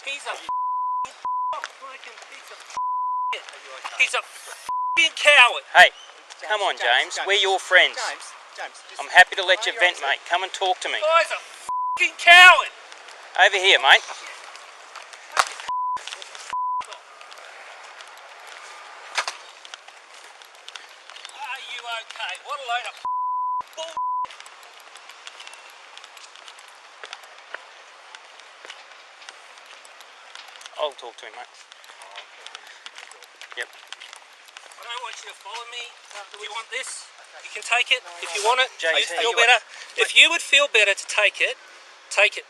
He's a fucking piece of shit. He's a fucking coward. Hey, come on, James. We're your friends. James, I'm happy to let you vent, mate. Come and talk to me. Guy's a fucking coward. Over here, mate. Are you okay? What a load of bull. I'll talk to him, mate. Yep. I don't want you to follow me. Do you want this? You can take it if you want it. JT. You feel better. If you would feel better to take it,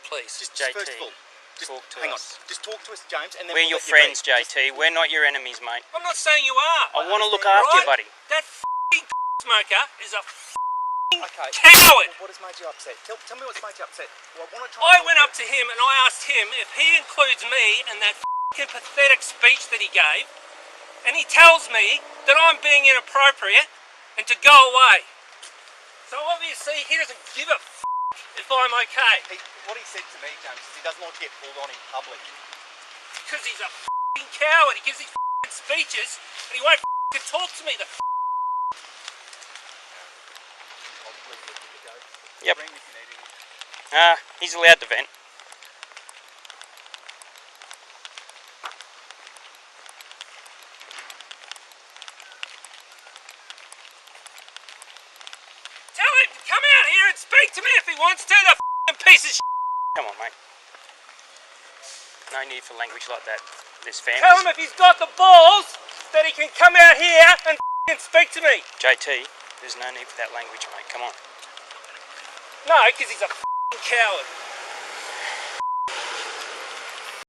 please. Just JT, first of all, talk to hang us. on. Just talk to us, James, and then We're your friends, JT. We're not your enemies, mate. I'm not saying you are. I want to look after you, buddy. That f***ing smoker is a f***ing Okay. coward. What has made you upset? Tell me what's made you upset. Well, I want to I went up to him and I asked him if he includes me in that f***ing pathetic speech that he gave, and he tells me that I'm being inappropriate and to go away. So obviously he doesn't give a f*** if I'm okay. What he said to me, James, is he doesn't want to get pulled on in public. Because he's a f***ing coward. He gives these f***ing speeches and he won't f***ing talk to me. Yep. He's allowed to vent. Tell him to come out here and speak to me if he wants to, the f***ing piece of shit. Come on, mate. No need for language like that. There's families. Tell him if he's got the balls that he can come out here and f***ing speak to me. JT, there's no need for that language, mate. Come on. No, because he's a f***ing coward.